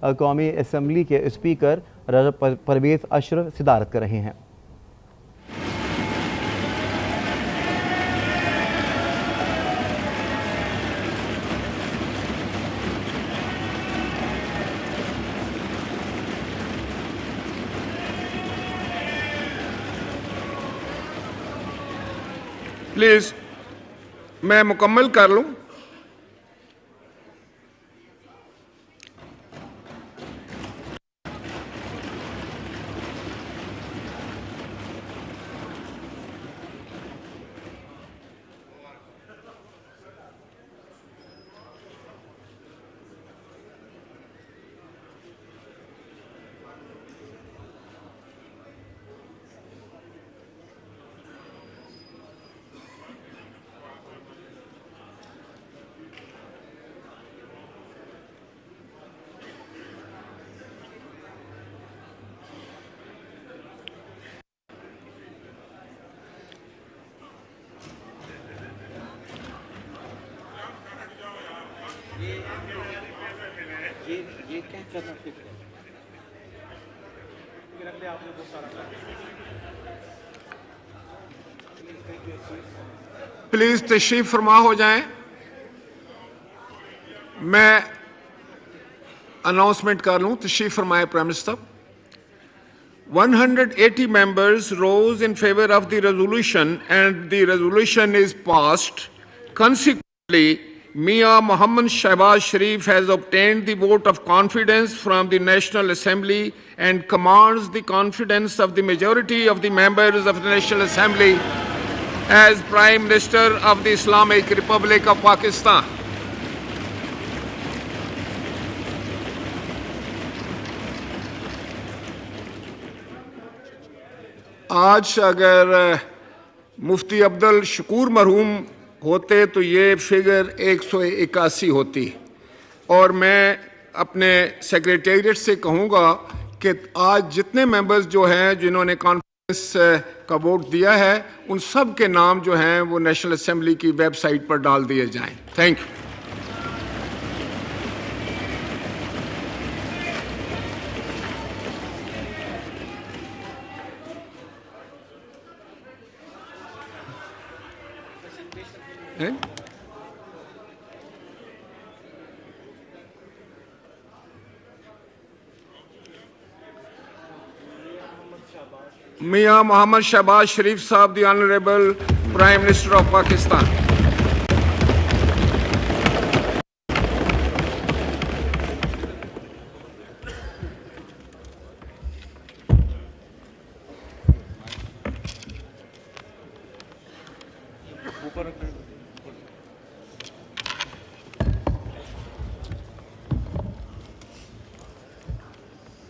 कौमी असम्बली के स्पीकर परवेज़ अशरफ सदारत कर रहे हैं। प्लीज मैं मुकम्मल कर लूं। ये क्या करना प्लीज तशरीफ फरमा हो जाएं। मैं अनाउंसमेंट कर लूं। तशरीफ फरमाए prime minister. 180 members rose in favor of the resolution and the resolution is passed. Consequently, Mia Mohammed Shahbaz Sharif has obtained the vote of confidence from the National Assembly and commands the confidence of the majority of the members of the National Assembly as Prime Minister of the Islamic Republic of Pakistan. आज अगर मुफ्ती अब्दुल शकूर मरहूम होते तो ये figure 181 होती। और मैं अपने सेक्रेटेरिएट से कहूँगा कि आज जितने मेंबर्स जो हैं जिन्होंने कॉन्फ्रेंस का वोट दिया है उन सब के नाम जो हैं वो नेशनल असेंबली की वेबसाइट पर डाल दिए जाएं। Thank you. मियां मोहम्मद शहबाज शरीफ साहब, the honourable prime minister of Pakistan.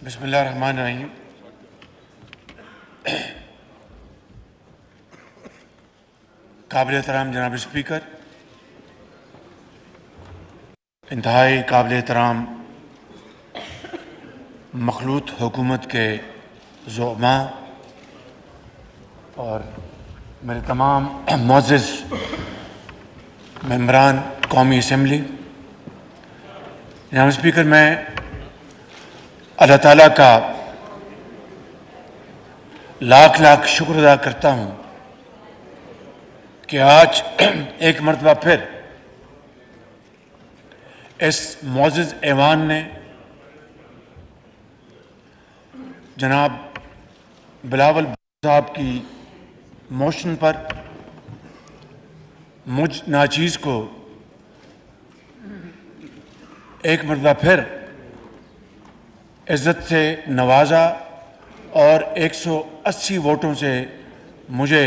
बिस्मिल्लाहिर्रहमानिर्रहीम। काबिल एहतराम जनाब स्पीकर, इंतहाई काबिल एहतराम मखलूत हुकूमत के ज़ुअमा और मेरे तमाम मुअज़्ज़िज़ मेंबरान कौमी असम्बली। जनाब स्पीकर, मैं अल्लाह ताला का लाख लाख शुक्र अदा करता हूँ कि आज एक मरतबा फिर इस मुअज़्ज़िज़ ऐवान ने जनाब बिलावल साहब की मोशन पर मुझ नाचीज़ को एक मरतबा फिर इज़्ज़त से नवाजा और 180 वोटों से मुझे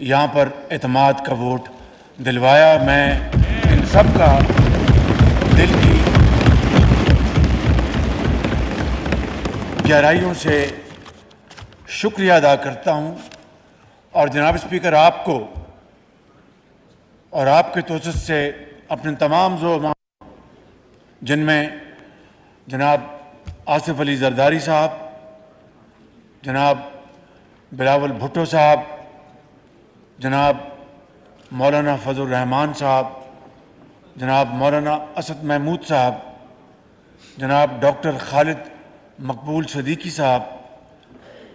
यहाँ पर एतमाद का वोट दिलवाया। मैं इन सब का दिल की गहराइयों से शुक्रिया अदा करता हूँ। और जनाब स्पीकर, आपको और आपके तोसत से अपने तमाम ज़ुअमा, जिनमें जनाब आसिफ अली जरदारी साहब, जनाब बिलावल भुट्टो साहब, जनाब मौलाना फजल रहमान साहब, जनाब मौलाना असद महमूद साहब जनाब डॉक्टर खालिद मकबूल सदीकी साहब,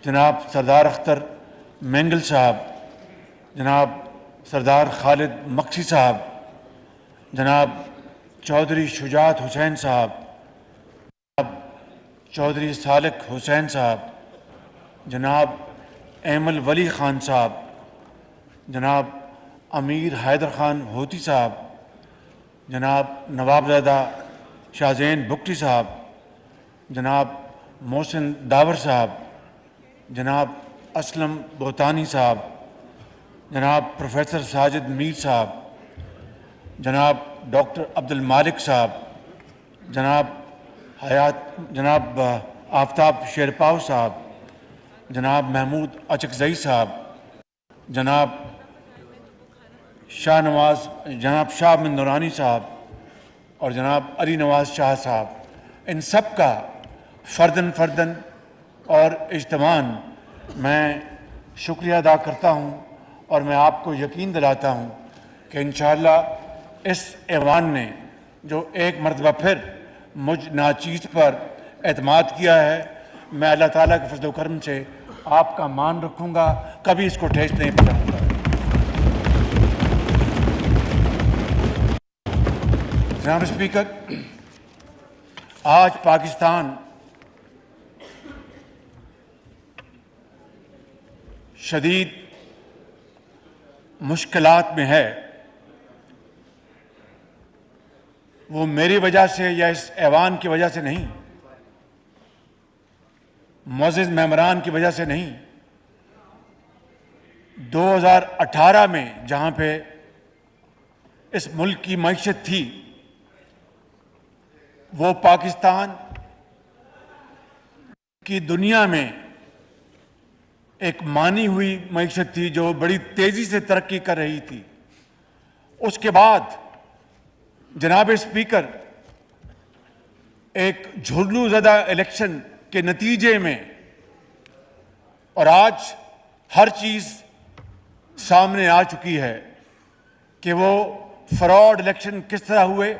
जनाब सरदार अख्तर मेंगल साहब, जनाब सरदार खालिद मक्सी साहब, जनाब चौधरी शुजात हुसैन साहब, जनाब चौधरी सालिक हुसैन साहब, जनाब एमल वली ख़ान साहब, जनाब अमीर हैदर ख़ान होती साहब, जनाब नवाबज़ादा शाहज़ैन बुक्टी साहब, जनाब मोहसिन दावर साहब, जनाब असलम बोतानी साहब, जनाब प्रोफेसर साजिद मीर साहब, जनाब डॉक्टर अब्दुल मालिक साहब, जनाब आफ्ताब शेरपाव साहब, जनाब महमूद अचकज़ई साहब, जनाब शाह मिन नूरानी साहब और जनाब अली नवाज शाह साहब, इन सब का फ़र्दन और इज्तमान मैं शुक्रिया अदा करता हूँ और मैं आपको यकीन दिलाता हूँ कि इंशाअल्लाह इस ऐवान ने जो एक मरतबा फिर मुझ नाचीज़ पर एतमाद किया है, मैं अल्लाह ताला के फज़ल व करम से आपका मान रखूँगा, कभी इसको ठेस नहीं पहुँचाऊँगा। जनाब स्पीकर, आज पाकिस्तान शदीद मुश्किलात में है। वो मेरी वजह से या इस ऐवान की वजह से नहीं, मुअज़्ज़िज़ मेंबरान की वजह से नहीं। 2018 में जहाँ पे इस मुल्क की मईशत थी, वो पाकिस्तान की दुनिया में एक मानी हुई मईशत थी जो बड़ी तेज़ी से तरक्की कर रही थी। उसके बाद जनाब स्पीकर, एक झुर्लू ज़दा इलेक्शन के नतीजे में और आज हर चीज़ सामने आ चुकी है कि वो फ्रॉड इलेक्शन किस तरह हुए,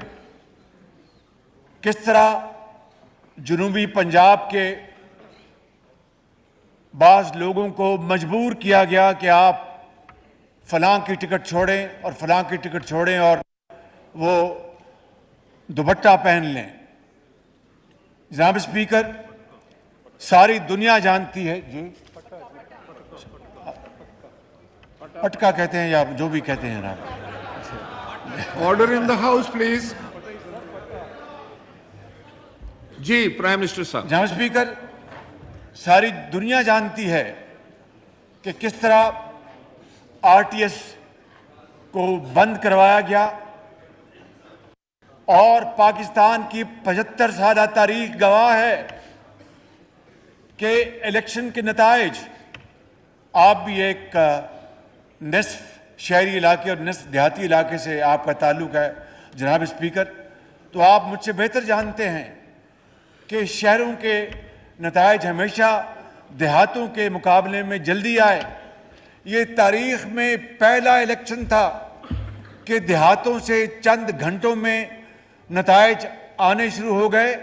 किस तरह जुनूबी पंजाब के बाज़ लोगों को मजबूर किया गया कि आप फलां की टिकट छोड़ें और फलां की टिकट छोड़ें और वो दुपट्टा पहन लें। जनाब स्पीकर, सारी दुनिया जानती है जी, पटका कहते हैं या जो भी कहते हैं जनाब। Order in the house please. जी प्राइम मिनिस्टर साहब। जनाब स्पीकर, सारी दुनिया जानती है कि किस तरह आरटीएस को बंद करवाया गया और पाकिस्तान की 75 साल तारीख गवाह है कि इलेक्शन के नताइज, आप भी एक निस्फ शहरी इलाके और निस्फ देहाती इलाके से आपका ताल्लुक़ है जनाब स्पीकर, तो आप मुझसे बेहतर जानते हैं कि शहरों के नताइज हमेशा देहातों के मुकाबले में जल्दी आए। ये तारीख़ में पहला इलेक्शन था कि देहातों से चंद घंटों में नताइज आने शुरू हो गए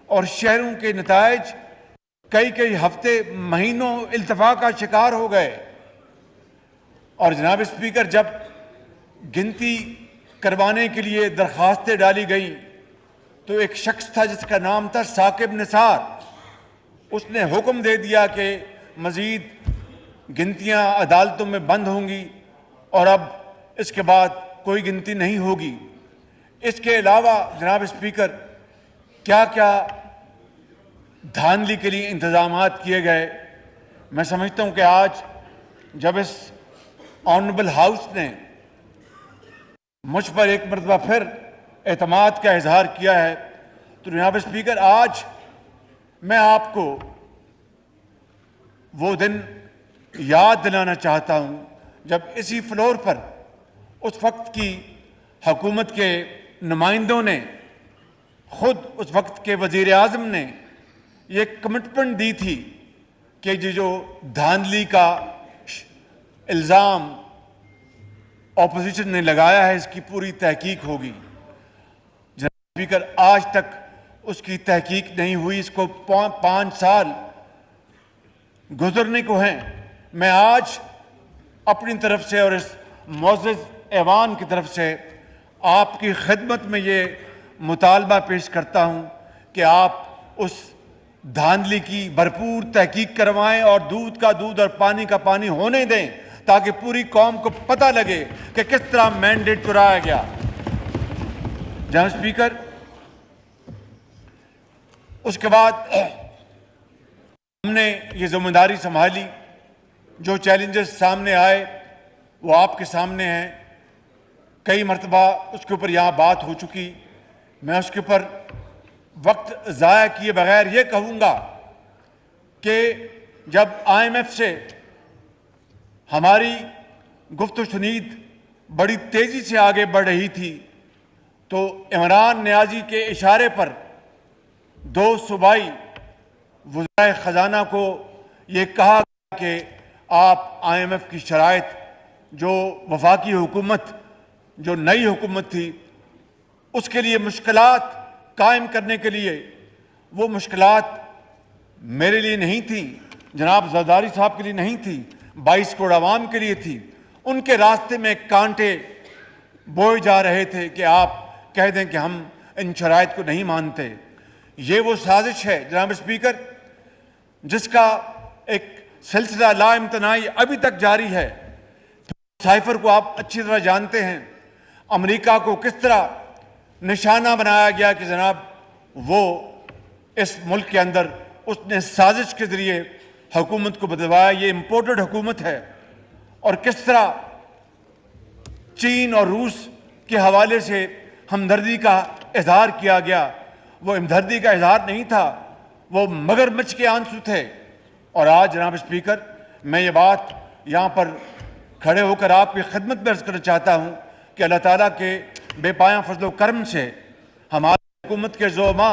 और शहरों के नताइज कई हफ्ते महीनों इल्तफा का शिकार हो गए। और जनाब स्पीकर, जब गिनती करवाने के लिए दरख्वास्तें डाली गई तो एक शख्स था जिसका नाम था साकिब निसार, उसने हुक्म दे दिया कि मज़ीद गिनतियां अदालतों में बंद होंगी और अब इसके बाद कोई गिनती नहीं होगी। इसके अलावा जनाब स्पीकर, क्या क्या धांधली के लिए इंतजामात किए गए। मैं समझता हूं कि आज जब इस ऑनरेबल हाउस ने मुझ पर एक मरतबा फिर एतमाद का इजहार किया है, तो जनाब स्पीकर, आज मैं आपको वो दिन याद दिलाना चाहता हूं जब इसी फ्लोर पर उस वक्त की हुकूमत के नुमाइंदों ने, खुद उस वक्त के वजीर आज़म ने ये कमिटमेंट दी थी कि जो धांधली का इल्ज़ाम ऑपोजिशन ने लगाया है इसकी पूरी तहकीक होगी। जनाब स्पीकर, आज तक उसकी तहकीक नहीं हुई। इसको 5 साल गुजरने को हैं। मैं आज अपनी तरफ से और इस मुअज़्ज़ज़ ऐवान की तरफ से आपकी खिदमत में ये मुतालबा पेश करता हूँ कि आप उस धांधली की भरपूर तहकीक करवाएं और दूध का दूध और पानी का पानी होने दें, ताकि पूरी कौम को पता लगे कि किस तरह मैंडेट चुराया गया। जनाब स्पीकर, उसके बाद हमने ये जिम्मेदारी संभाली। जो चैलेंजेस सामने आए वो आपके सामने हैं। कई मरतबा उसके ऊपर यहाँ बात हो चुकी। मैं उसके ऊपर वक्त ज़ाया किए बगैर ये कहूँगा कि जब IMF से हमारी गुफ्त-ओ-शुनीद बड़ी तेज़ी से आगे बढ़ रही थी, तो इमरान नियाज़ी के इशारे पर 2 सूबाई वज़राए ख़ज़ाना को ये कहा कि आप IMF की शराइत, जो वफाकी हुकूमत, जो नई हुकूमत थी, उसके लिए मुश्किलात कायम करने के लिए, वो मुश्किलात मेरे लिए नहीं थी, जनाब ज़रदारी साहब के लिए नहीं थी, 22 करोड़ आवाम के लिए थी। उनके रास्ते में कांटे बोए जा रहे थे कि आप कह दें कि हम इन शराइत को नहीं मानते। ये वो साजिश है जनाब स्पीकर, जिसका एक सिलसिला लाइम्तनाई अभी तक जारी है। साइफर को आप अच्छी तरह जानते हैं। अमेरिका को किस तरह निशाना बनाया गया कि जनाब वो इस मुल्क के अंदर उसने साजिश के ज़रिए हुकूमत को बदलवाया। ये इम्पोर्टेड हुकूमत है। और किस तरह चीन और रूस के हवाले से हमदर्दी का इजहार किया गया। वो हमदर्दी का इजहार नहीं था, वो मगरमच्छ के आंसू थे। और आज जनाब स्पीकर, मैं ये बात यहाँ पर खड़े होकर आपकी खिदमत में अर्ज़ करना चाहता हूँ कि अल्लाह ताला के बेपाया फजलो करम से हमारी हुकूमत के ज़ोमा,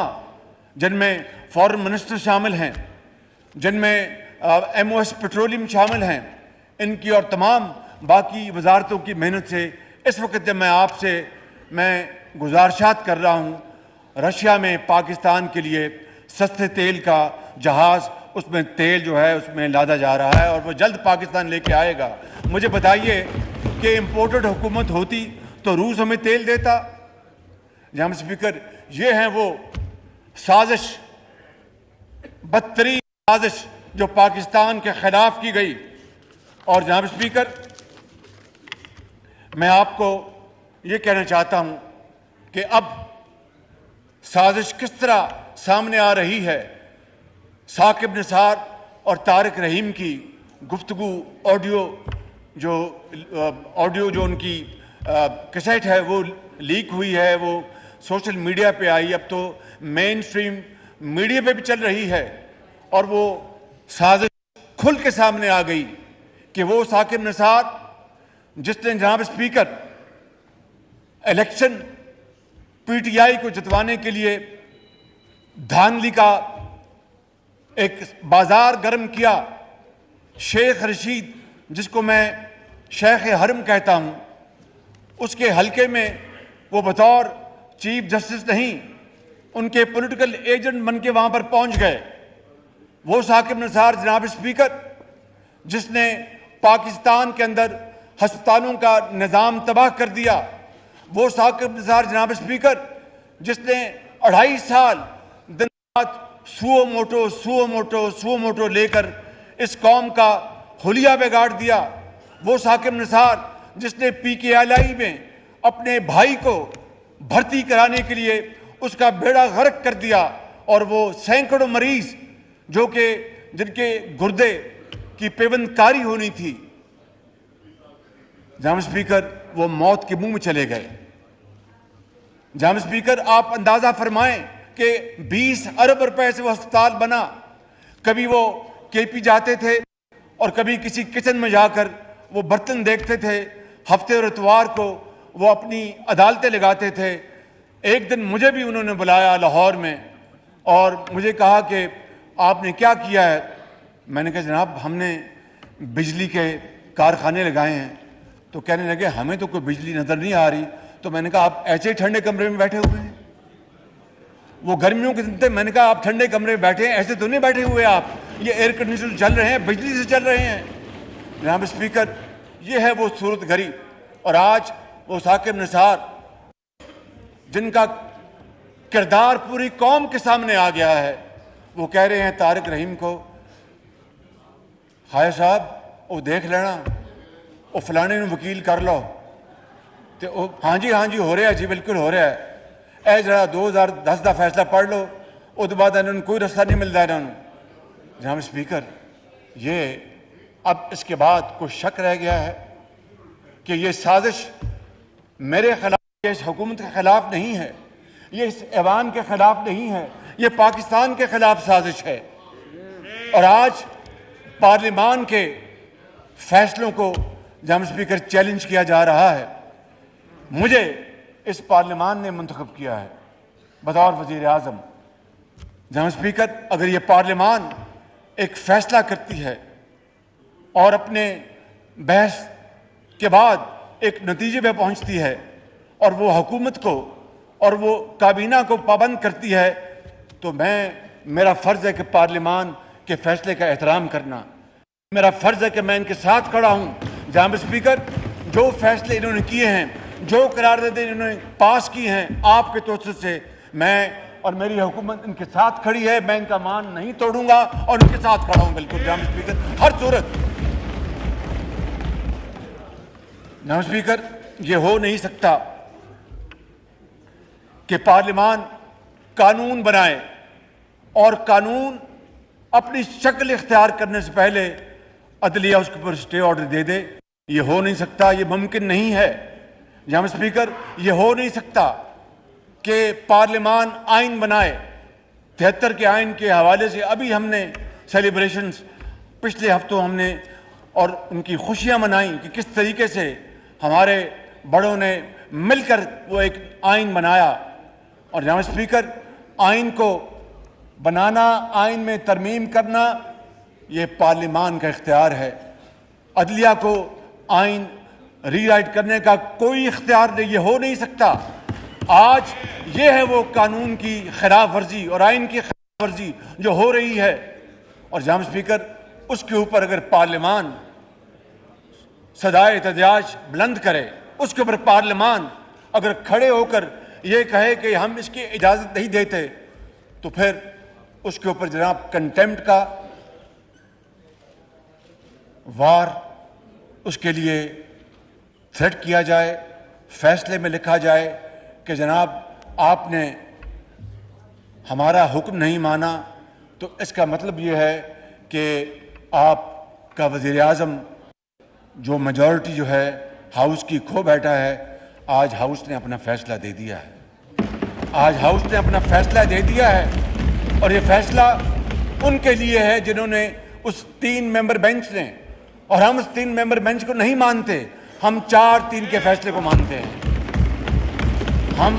जिनमें फॉरेन मिनिस्टर शामिल हैं, जिनमें MOS पेट्रोलियम शामिल हैं, इनकी और तमाम बाकी वजारतों की मेहनत से इस वक्त जब मैं आपसे गुजारिशात कर रहा हूँ, रशिया में पाकिस्तान के लिए सस्ते तेल का जहाज़, उसमें तेल जो है उसमें लादा जा रहा है और वो जल्द पाकिस्तान लेके आएगा। मुझे बताइए कि इम्पोर्टेड हुकूमत होती तो रूस हमें तेल देता? जनाब स्पीकर, ये हैं वो साजिश, बदतरीन साजिश जो पाकिस्तान के खिलाफ की गई। और जनाब स्पीकर, मैं आपको ये कहना चाहता हूँ कि अब साजिश किस तरह सामने आ रही है। साकिब निसार और तारिक रहीम की गुफ्तगू ऑडियो जो उनकी कैसेट है वो लीक हुई है, वो सोशल मीडिया पे आई, अब तो मेन स्ट्रीम मीडिया पे भी चल रही है। और वो साजिश खुल के सामने आ गई कि वो साकिब निसार, जिसने जनाब स्पीकर इलेक्शन PTI को जितवाने के लिए धांधली का एक बाजार गर्म किया, शेख रशीद, जिसको मैं शेख हरम कहता हूं, उसके हलके में वो बतौर चीफ जस्टिस नहीं, उनके पॉलिटिकल एजेंट बन के वहां पर पहुंच गए। वो साकिब निसार जनाब स्पीकर, जिसने पाकिस्तान के अंदर हस्पतालों का निज़ाम तबाह कर दिया। वो साकिब निसार जनाब स्पीकर, जिसने 2.5 साल दिन रात सुओ मोटो लेकर इस कौम का हुलिया बिगाड़ दिया। वो साकिब निसार, जिसने PKLI में अपने भाई को भर्ती कराने के लिए उसका बेड़ा गर्क कर दिया और वो सैकड़ों मरीज जो कि जिनके गुर्दे की पेवंदकारी होनी थी, जनाब स्पीकर, वो मौत के मुंह में चले गए। जनाब स्पीकर, आप अंदाजा फरमाएं कि 20 अरब रुपए से वो अस्पताल बना। कभी वो KP जाते थे और कभी किसी किचन में जाकर वो बर्तन देखते थे। हफ्ते और इतवार को वो अपनी अदालतें लगाते थे। एक दिन मुझे भी उन्होंने बुलाया लाहौर में और मुझे कहा कि आपने क्या किया है। मैंने कहा जनाब हमने बिजली के कारखाने लगाए हैं। तो कहने लगे हमें तो कोई बिजली नज़र नहीं आ रही। तो मैंने कहा आप ऐसे ही ठंडे कमरे में बैठे हुए हैं। वो गर्मियों के दिन थे, मैंने कहा आप ठंडे कमरे में बैठे हैं, ऐसे तो नहीं बैठे हुए आप, ये एयर कंडीशनर चल रहे हैं, बिजली से चल रहे हैं। जनाब स्पीकर, ये है वो सूरत घड़ी। और आज वो साकिब निसार जिनका किरदार पूरी कौम के सामने आ गया है, वो कह रहे हैं तारिक रहीम को, हाय साहब वो देख लेना, वो फलाने ने वकील कर लो, तो हाँ जी हो रहा है जी, बिल्कुल हो रहा है, ए जरा 2010 का फैसला पढ़ लो, उसके बाद इन्होंने कोई रास्ता नहीं मिलता इन्होंने। जनाब स्पीकर, ये अब इसके बाद कोई शक रह गया है कि ये साजिश मेरे खिलाफ, इस हुकूमत के खिलाफ नहीं है, ये इस ऐवान के खिलाफ नहीं है, ये पाकिस्तान के खिलाफ साजिश है। और आज पार्लिमान के फैसलों को जनाब स्पीकर चैलेंज किया जा रहा है। मुझे इस पार्लिमान ने मुंतखब किया है बतौर वजीर आज़म। जनाब स्पीकर, अगर ये पार्लिमान एक फैसला करती है और अपने बहस के बाद एक नतीजे पे पहुंचती है और वो हुकूमत को और वो काबीना को पाबंद करती है, तो मेरा फ़र्ज़ है कि पार्लिमान के फैसले का एहतराम करना, मेरा फ़र्ज़ है कि मैं इनके साथ खड़ा हूँ। जनाब स्पीकर, जो फैसले इन्होंने किए हैं, जो करारदादें इन्होंने पास की हैं आपके तोसत से, मैं और मेरी हुकूमत इनके साथ खड़ी है, मैं इनका मान नहीं तोड़ूंगा और इनके साथ खड़ा हूँ बिल्कुल। जनाब स्पीकर, हर सूरत। जनाब स्पीकर, ये हो नहीं सकता कि पार्लिमान कानून बनाए और कानून अपनी शक्ल इख्तियार करने से पहले अदलिया उसके ऊपर स्टे ऑर्डर दे दे। ये हो नहीं सकता, ये मुमकिन नहीं है। जनाब स्पीकर, ये हो नहीं सकता कि पार्लिमान आइन बनाए। 73 के आइन के हवाले से अभी हमने सेलिब्रेशंस पिछले हफ्तों हमने और उनकी खुशियां मनाई कि किस तरीके से हमारे बड़ों ने मिलकर वो एक आइन बनाया। और जनाब स्पीकर, आइन को बनाना, आइन में तरमीम करना, ये पार्लिमान का इख्तियार है। अदलिया को आइन रीराइट करने का कोई इख्तियार नहीं, ये हो नहीं सकता। आज ये है वो कानून की खिलाफ वर्जी और आइन की खिलाफ वर्जी जो हो रही है। और जनाब स्पीकर, उसके ऊपर अगर पार्लिमान सदाए एहतजाज बुलंद करे, उसके ऊपर पार्लिमान अगर खड़े होकर ये कहे कि हम इसकी इजाज़त नहीं देते, तो फिर उसके ऊपर जनाब कंटेम्प्ट का वार उसके लिए थ्रेट किया जाए, फैसले में लिखा जाए कि जनाब आपने हमारा हुक्म नहीं माना, तो इसका मतलब ये है कि आपका वज़ीर आज़म जो मेजॉरिटी जो है हाउस की खो बैठा है। आज हाउस ने अपना फैसला दे दिया है, आज हाउस ने अपना फैसला दे दिया है। और ये फैसला उनके लिए है जिन्होंने उस 3 मेंबर बेंच ने, और हम उस 3 मेंबर बेंच को नहीं मानते, हम 4-3 के फैसले को मानते हैं। हम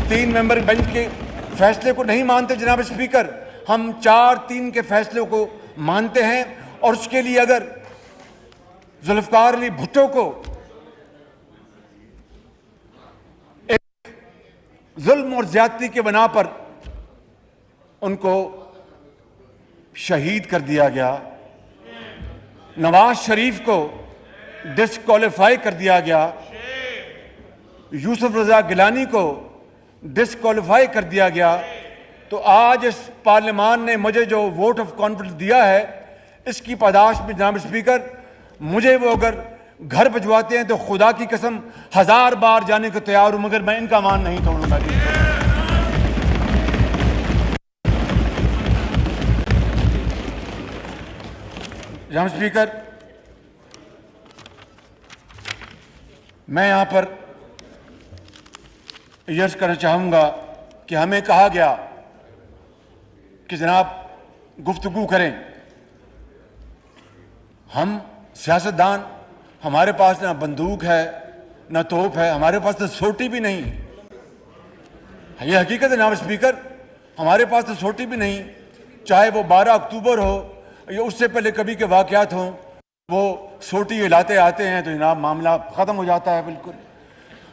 3 मेंबर बेंच के फैसले को नहीं मानते जनाब स्पीकर, हम 4-3 के फैसले को मानते हैं। और उसके लिए अगर जुल्फ़िकार अली भुट्टो को एक जुल्म और ज्यादती के बना पर उनको शहीद कर दिया गया, नवाज शरीफ को डिस्क्वालीफाई कर दिया गया, यूसुफ रजा गिलानी को डिस्क्वालीफाई कर दिया गया, तो आज इस पार्लियामान ने मुझे जो वोट ऑफ कॉन्फिडेंस दिया है, इसकी पादाश में जनाब स्पीकर मुझे वो अगर घर भिजवाते हैं तो खुदा की कसम 1000 बार जाने को तैयार हूं, मगर मैं इनका मान नहीं तोड़ूंगा। जनाब स्पीकर, मैं यहां पर यर्ज करना चाहूंगा कि हमें कहा गया कि जनाब गुफ्तगू करें। हम सियासतदान, हमारे पास ना बंदूक है ना तोप है, हमारे पास तो सोटी भी नहीं। ये हकीकत है जनाब स्पीकर, हमारे पास तो सोटी भी नहीं। चाहे वो 12 अक्टूबर हो या उससे पहले कभी के वाकयात हों, वो सोटी हिलाते आते हैं तो जनाब मामला ख़त्म हो जाता है बिल्कुल।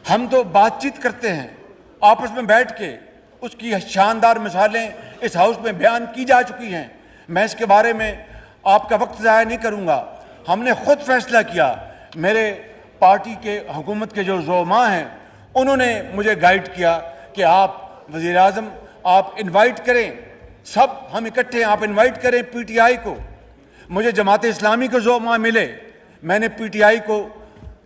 हम तो बातचीत करते हैं आपस में बैठ के, उसकी शानदार मिसालें इस हाउस में बयान की जा चुकी हैं। मैं इसके बारे में आपका वक्त ज़ाया नहीं करूँगा। हमने खुद फैसला किया, मेरे पार्टी के हुकूमत के जो ज़ोमा हैं उन्होंने मुझे गाइड किया कि आप वज़ीर आज़म आप इनवाइट करें, सब हम इकट्ठे आप इनवाइट करें पीटीआई को। मुझे जमात इस्लामी के ज़ोमा मिले, मैंने पीटीआई को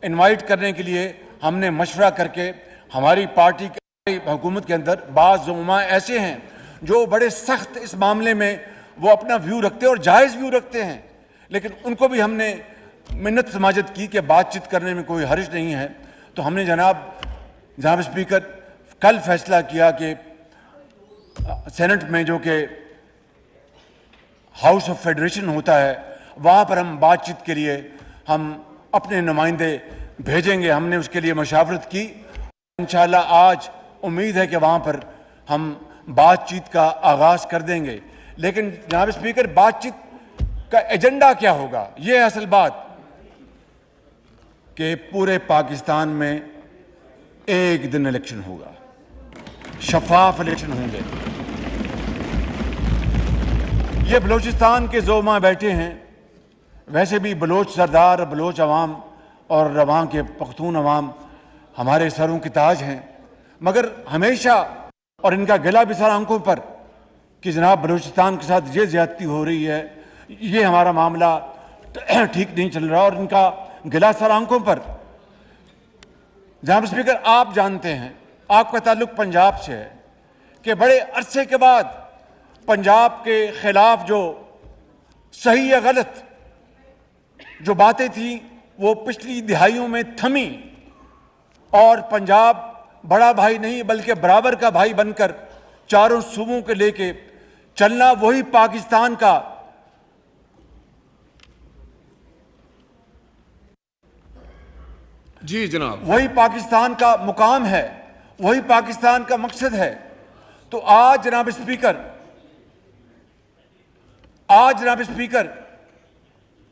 इनवाइट करने के लिए हमने मशवरा करके हमारी पार्टी की हुकूमत के अंदर बाज़ ज़ोमा ऐसे हैं जो बड़े सख्त इस मामले में वो अपना व्यू रखते हैं और जायज़ व्यू रखते हैं, लेकिन उनको भी हमने मिन्नत समाजत की कि बातचीत करने में कोई हर्ज नहीं है। तो हमने जनाब स्पीकर कल फैसला किया कि सेनेट में जो कि हाउस ऑफ फेडरेशन होता है वहाँ पर हम बातचीत के लिए हम अपने नुमाइंदे भेजेंगे। हमने उसके लिए मशावरत की। इंशाअल्लाह आज उम्मीद है कि वहाँ पर हम बातचीत का आगाज़ कर देंगे। लेकिन जनाब स्पीकर, बातचीत का एजेंडा क्या होगा, ये है असल बात कि पूरे पाकिस्तान में एक दिन इलेक्शन होगा, शफाफ इलेक्शन होंगे। ये बलूचिस्तान के ज़ोमा बैठे हैं, वैसे भी बलोच सरदार, बलोच अवाम और वहाँ के पख्तून अवाम हमारे सरों के ताज हैं, मगर हमेशा और इनका गिला भी सर आंखों पर कि जनाब बलूचिस्तान के साथ ये ज्यादती हो रही है, ये हमारा मामला ठीक नहीं चल रहा, और इनका गिला सर आंखों पर। जनाब स्पीकर, आप जानते हैं, आपका ताल्लुक पंजाब से है कि बड़े अरसे के बाद पंजाब के खिलाफ जो सही या गलत जो बातें थी वो पिछली दिहाइयों में थमी, और पंजाब बड़ा भाई नहीं बल्कि बराबर का भाई बनकर चारों सूबों के लेके चलना, वही पाकिस्तान का जी जनाब, वही पाकिस्तान का मुकाम है, वही पाकिस्तान का मकसद है। तो आज जनाब स्पीकर,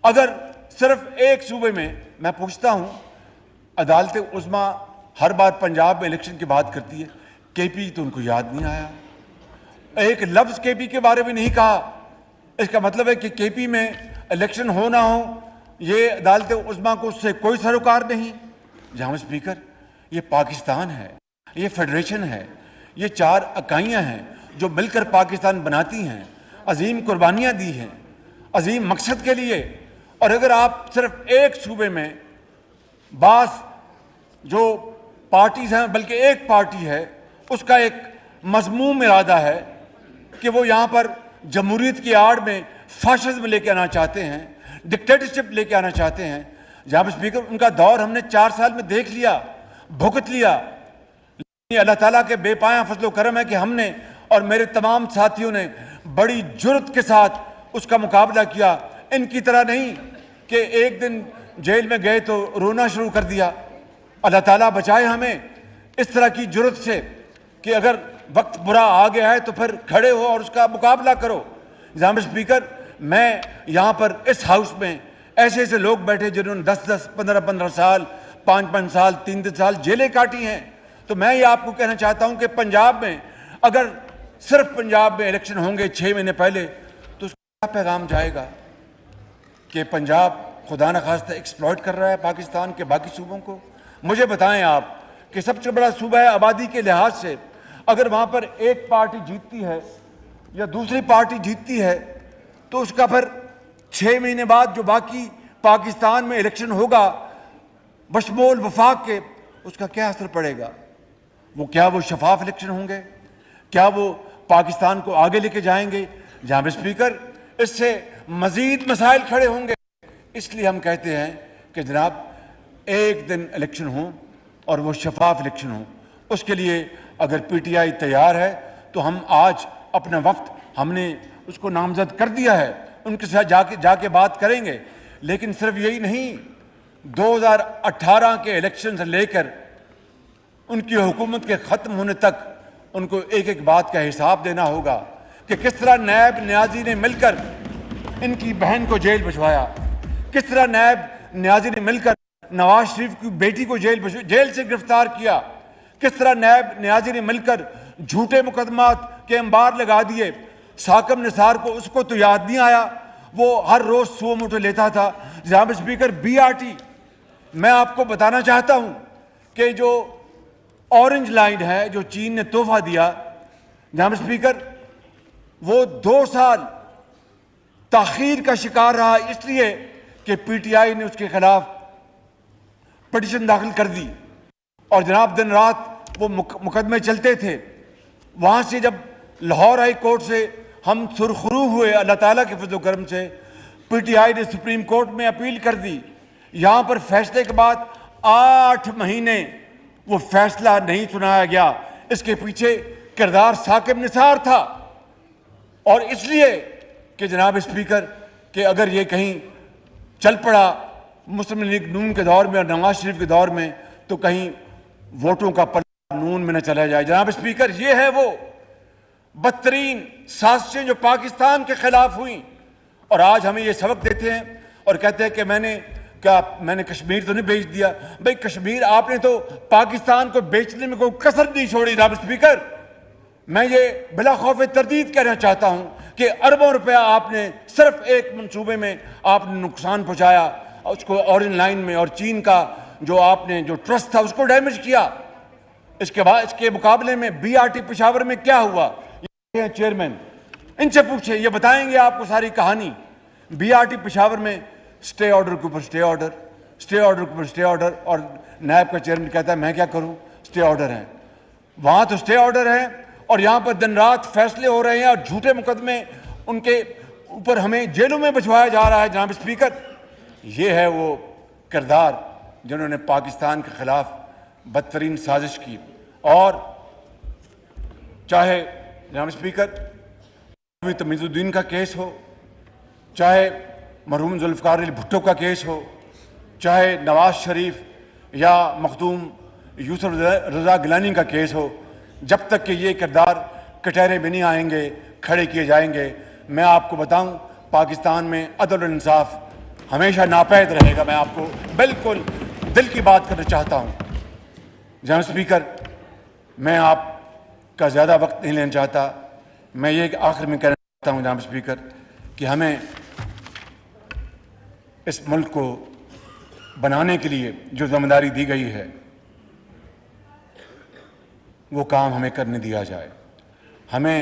अगर सिर्फ एक सूबे में, मैं पूछता हूं, अदालत उज़्मा हर बार पंजाब में इलेक्शन की बात करती है, केपी तो उनको याद नहीं आया, एक लफ्ज केपी के बारे में नहीं कहा। इसका मतलब है कि केपी में इलेक्शन हो ना हो, ये अदालत उज़्मा को उससे कोई सरोकार नहीं। जनाब स्पीकर, ये पाकिस्तान है, ये फेडरेशन है, ये चार इकाइयां हैं जो मिलकर पाकिस्तान बनाती हैं, अजीम कुर्बानियां दी हैं अजीम मकसद के लिए। और अगर आप सिर्फ एक सूबे में बास जो पार्टीज हैं, बल्कि एक पार्टी है, उसका एक मज़मूम इरादा है कि वो यहाँ पर जमहूरियत की आड़ में फाशिज्म लेके आना चाहते हैं, डिक्टेटरशिप लेके आना चाहते हैं। जनाब स्पीकर, उनका दौर हमने 4 साल में देख लिया, भुगत लिया। अल्लाह ताला के बेपाया फजलो करम है कि हमने और मेरे तमाम साथियों ने बड़ी जुर्रत के साथ उसका मुकाबला किया। इनकी तरह नहीं कि एक दिन जेल में गए तो रोना शुरू कर दिया। अल्लाह ताला बचाए हमें इस तरह की जुर्रत से कि अगर वक्त बुरा आ गया है तो फिर खड़े हो और उसका मुकाबला करो। जनाब स्पीकर, मैं यहाँ पर इस हाउस में ऐसे ऐसे लोग बैठे जिन्होंने 10-10, 15-15 साल, 5-5 साल, 3-3 साल जेलें काटी हैं। तो मैं ये आपको कहना चाहता हूँ कि पंजाब में अगर सिर्फ पंजाब में इलेक्शन होंगे 6 महीने पहले, तो उसका क्या पैगाम जाएगा कि पंजाब खुदा न खास्ता एक्सप्लॉइट कर रहा है पाकिस्तान के बाकी सूबों को। मुझे बताएं आप कि सबसे बड़ा सूबा है आबादी के लिहाज से, अगर वहाँ पर एक पार्टी जीतती है या दूसरी पार्टी जीतती है तो उसका फिर 6 महीने बाद जो बाकी पाकिस्तान में इलेक्शन होगा बशमूल वफाक के, उसका क्या असर पड़ेगा? क्या वो शफाफ इलेक्शन होंगे? क्या वो पाकिस्तान को आगे लेके जाएंगे? जनाब स्पीकर, इससे मजीद मसाइल खड़े होंगे। इसलिए हम कहते हैं कि जनाब एक दिन इलेक्शन हो और वो शफाफ इलेक्शन हो। उसके लिए अगर पीटीआई तैयार है तो हम आज अपना वक्त हमने उसको नामजद कर दिया है, उनके साथ जाके बात करेंगे। लेकिन सिर्फ यही नहीं, 2018 के इलेक्शन से लेकर उनकी हुकूमत के ख़त्म होने तक उनको एक एक बात का हिसाब देना होगा कि किस तरह नायब न्याजी ने मिलकर इनकी बहन को जेल भिजवाया, किस तरह नायब न्याजी ने मिलकर नवाज शरीफ की बेटी को जेल से गिरफ्तार किया, किस तरह नायब न्याजी ने मिलकर झूठे मुकदमात के अंबार लगा दिए। साकिब निसार को उसको तो याद नहीं आया, वो हर रोज सो मुठे लेता था। जनाब स्पीकर, BRT मैं आपको बताना चाहता हूं कि जो ऑरेंज लाइन है जो चीन ने तोहफा दिया, जनाब स्पीकर, वो 2 साल ताखीर का शिकार रहा, इसलिए कि PTI ने उसके खिलाफ पिटीशन दाखिल कर दी। और जनाब दिन रात वो मुकदमे चलते थे। वहां से जब लाहौर हाई कोर्ट से हम सुरखरू हुए, अल्लाह ताला के फजल करम से PTI ने सुप्रीम कोर्ट में अपील कर दी। यहां पर फैसले के बाद 8 महीने वो फैसला नहीं सुनाया गया। इसके पीछे किरदार साकिब निसार था। और इसलिए कि जनाब स्पीकर, कि अगर ये कहीं चल पड़ा मुस्लिम लीग नून के दौर में और नवाज शरीफ के दौर में, तो कहीं वोटों का पल्ला नून में न चला जाए। जनाब स्पीकर, ये है वो बदतरीन साजिशें जो पाकिस्तान के खिलाफ हुई। और आज हमें ये सबक देते हैं और कहते हैं कि मैंने कश्मीर तो नहीं बेच दिया। भाई, कश्मीर आपने तो पाकिस्तान को बेचने में कोई कसर नहीं छोड़ी। जनाब स्पीकर, मैं ये बिला खौफ तरदीद कहना चाहता हूं कि अरबों रुपया आपने सिर्फ एक मंसूबे में आपने नुकसान पहुंचाया, उसको ऑरेंज लाइन में, और चीन का जो आपने जो ट्रस्ट था उसको डैमेज किया। इसके बाद इसके मुकाबले में BRT पेशावर में क्या हुआ, ये चेयरमैन, इनसे पूछे, ये बताएंगे आपको सारी कहानी। BRT पेशावर में स्टे ऑर्डर के ऊपर स्टे ऑर्डर, स्टे ऑर्डर के ऊपर स्टे ऑर्डर, और नायब का चेयरमैन कहता है मैं क्या करूं, स्टे ऑर्डर है। वहां तो स्टे ऑर्डर है और यहां पर दिन रात फैसले हो रहे हैं और झूठे मुकदमे उनके ऊपर हमें जेलों में भिजवाया जा रहा है। जनाब स्पीकर, ये है वो किरदार जिन्होंने पाकिस्तान के खिलाफ बदतरीन साजिश की। और चाहे जनाब स्पीकर तमीजुद्दीन का केस हो, चाहे मरहूम जुल्फ़िकार अली भुट्टो का केस हो, चाहे नवाज शरीफ या मखदूम यूसुफ रज़ा गिलानी का केस हो, जब तक कि ये किरदार कटहरे में नहीं आएंगे, खड़े किए जाएंगे, मैं आपको बताऊं, पाकिस्तान में अदल और इंसाफ हमेशा नापैद रहेगा। मैं आपको बिल्कुल दिल की बात करना चाहता हूं। जनाब स्पीकर, मैं आपका ज़्यादा वक्त नहीं लेना चाहता। मैं ये आखिर में कहना चाहता हूं जनाब स्पीकर कि हमें इस मुल्क को बनाने के लिए जो जिम्मेदारी दी गई है वो काम हमें करने दिया जाए। हमें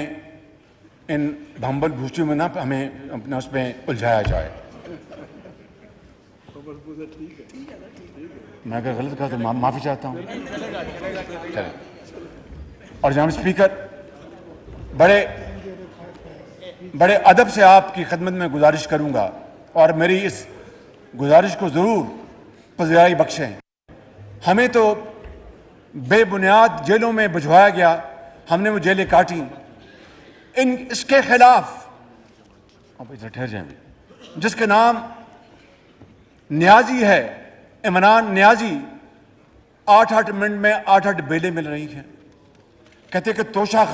इन भंबल भूसियों में ना हमें अपना उसमें उलझाया जाए। मैं अगर गलत कहा तो माफ़ी चाहता हूँ। और जनाब स्पीकर, बड़े अदब से आपकी खिदमत में गुजारिश करूँगा और मेरी इस गुजारिश को ज़रूर पज़िराई बख्शें। हमें तो बेबुनियाद जेलों में भिजवाया गया, हमने वो जेलें काटी। इसके खिलाफ आप इधर ठहर जाएं, जिसके नाम न्याजी है, इमरान न्याजी, 8-8 मिनट में 8-8 बेलें मिल रही हैं। कहते कि तोशा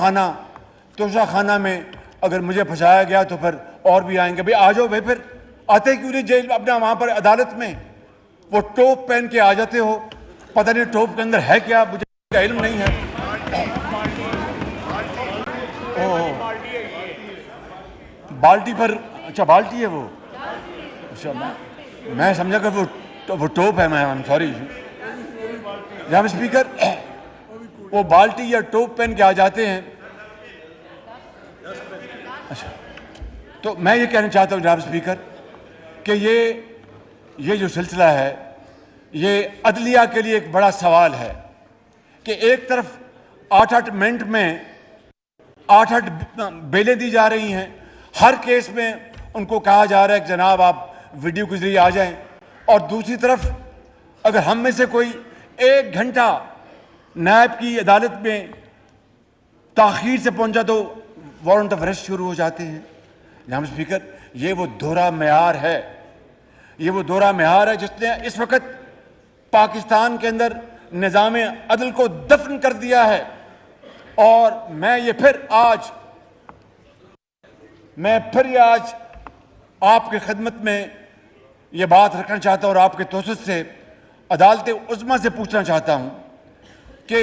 खाना में अगर मुझे फंसाया गया तो फिर और भी आएंगे। भाई आ जाओ भाई, फिर आते क्यों नहीं जेल अपना वहां पर अदालत में? वो टोप पहन के आ जाते हो, पता नहीं टोप के अंदर है क्या, मुझे इल्म नहीं है। बाल्टी पर, अच्छा बाल्टी है वो, अच्छा मैं समझा कि वो टोप है। मैं सॉरी जनाब स्पीकर, वो बाल्टी या टोप पहन के आ जाते हैं। अच्छा, तो मैं ये कहना चाहता हूँ जनाब स्पीकर कि ये जो सिलसिला है ये अदलिया के लिए एक बड़ा सवाल है कि एक तरफ 8-8 मिनट में 8-8 बेलें दी जा रही हैं, हर केस में उनको कहा जा रहा है कि जनाब आप वीडियो के जरिए आ जाएं, और दूसरी तरफ अगर हम में से कोई 1 घंटा नायब की अदालत में ताखीर से पहुंचा तो वारंट ऑफ अरेस्ट शुरू हो जाते हैं। जनाब स्पीकर, ये वो दोहरा मेयार है, ये वो दोहरा मेयार है जिसने इस वक्त पाकिस्तान के अंदर निज़ाम अदल को दफन कर दिया है। और मैं फिर आज आपकी खिदमत में ये बात रखना चाहता हूं और आपके तोसत से अदालत उज़्मा से पूछना चाहता हूं कि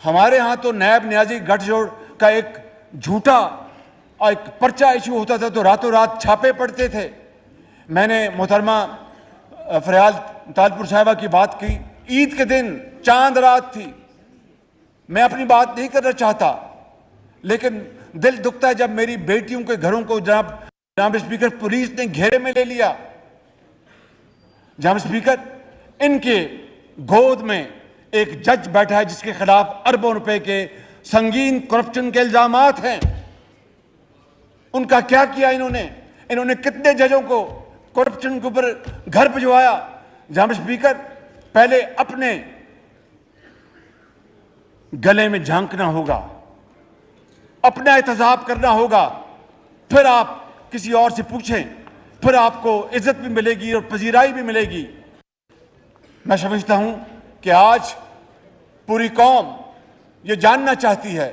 हमारे यहाँ तो नायब न्याजी गठजोड़ का एक झूठा और एक पर्चा इशू होता था तो रातों रात छापे पड़ते थे। मैंने मोहतरमा फरियाल तालपुर साहिबा की बात की, ईद के दिन चांद रात थी, मैं अपनी बात नहीं करना चाहता, लेकिन दिल दुखता है जब मेरी बेटियों के घरों को जनाब स्पीकर पुलिस ने घेरे में ले लिया। जनाब स्पीकर, इनके गोद में एक जज बैठा है जिसके खिलाफ अरबों रुपए के संगीन करप्शन के इल्जामात हैं। उनका क्या किया इन्होंने कितने जजों को करप्शन के ऊपर घर भिजवाया। जनाब स्पीकर, पहले अपने गले में झांकना होगा, अपना एहतसाब करना होगा, फिर आप किसी और से पूछें, फिर आपको इज्जत भी मिलेगी और पजीराई भी मिलेगी। मैं समझता हूं कि आज पूरी कौम ये जानना चाहती है।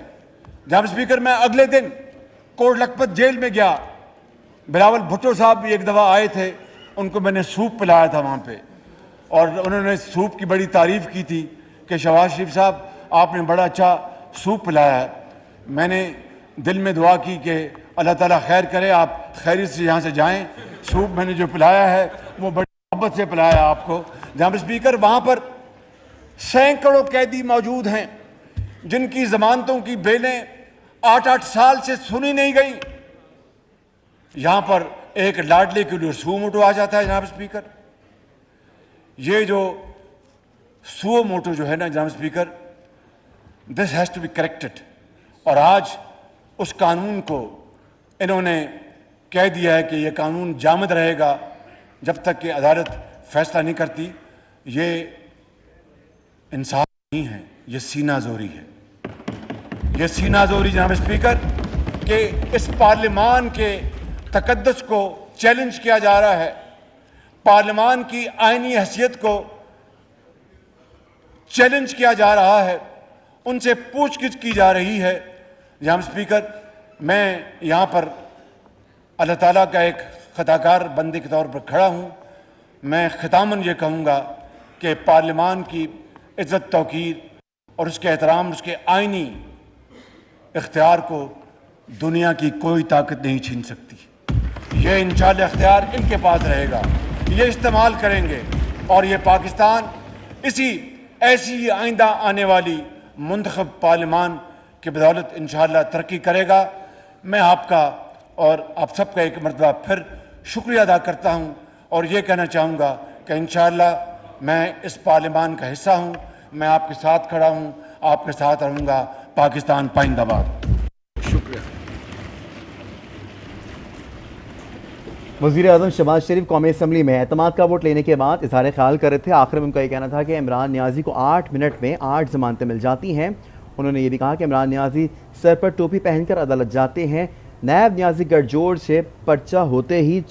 जनाब स्पीकर, मैं अगले दिन कोट लखपत जेल में गया, बिलावल भुट्टो साहब भी एक दफ़ा आए थे, उनको मैंने सूप पिलाया था वहाँ पे, और उन्होंने सूप की बड़ी तारीफ़ की थी कि शहबाज शरीफ साहब आपने बड़ा अच्छा सूप पिलाया है। मैंने दिल में दुआ की कि अल्लाह ताला खैर करे, आप खैरियत से यहाँ से जाएं। सूप मैंने जो पिलाया है वो बड़ी मोहब्बत से पिलाया आपको। जनाब स्पीकर, वहाँ पर सैकड़ों कैदी मौजूद हैं जिनकी जमानतों की बेलें 8-8 साल से सुनी नहीं गई। यहाँ पर एक लाडले के लिए सुओ मोटो आ जाता है। जनाब स्पीकर, ये जो सुओ मोटो जो है ना जनाब speaker, this has to be corrected. और आज उस कानून को इन्होंने कह दिया है कि यह कानून जामद रहेगा जब तक कि अदालत फैसला नहीं करती। ये इंसाफ नहीं है, ये सीना जोरी है। ये सीना जोरी जनाब स्पीकर कि इस पार्लियामान के तकद्दुस को चैलेंज किया जा रहा है, पार्लियामान की आईनी हैसियत को चैलेंज किया जा रहा है, उनसे पूछगिछ की जा रही है। जनाब स्पीकर, मैं यहाँ पर अल्लाह ताला का एक खताकार बंदे के तौर पर खड़ा हूँ। मैं खितामन ये कहूँगा कि पार्लियामान की इज़्ज़त तौकीर और उसके एहतराम, उसके आईनी इख्तियार को दुनिया की कोई ताकत नहीं छीन सकती। ये इंशाअल्लाह इख्तियार इनके पास रहेगा, ये इस्तेमाल करेंगे और ये पाकिस्तान ऐसी आइंदा आने वाली मुंतखब पार्लियामान की बदौलत इंशाअल्लाह तरक्की करेगा। मैं आपका और आप सबका एक मरतबा फिर शुक्रिया अदा करता हूँ और ये कहना चाहूँगा कि इंशाअल्लाह मैं इस पार्लियामान का हिस्सा हूँ, मैं आपके साथ खड़ा हूँ, आपके साथ रहूँगा। पाकिस्तान पाइंदाबाद। शुक्रिया। वज़ीर आज़म शहबाज शरीफ कौमी असम्बली में एतमाद का वोट लेने के बाद इज़हार ख्याल कर रहे थे। आखिर में उनका ये कहना था कि इमरान नियाज़ी को 8 मिनट में 8 ज़मानतें मिल जाती हैं। उन्होंने ये भी कहा कि इमरान नियाज़ी सर पर टोपी पहनकर अदालत जाते हैं। नायब नियाज़ी गठजोड़ से पर्चा होते ही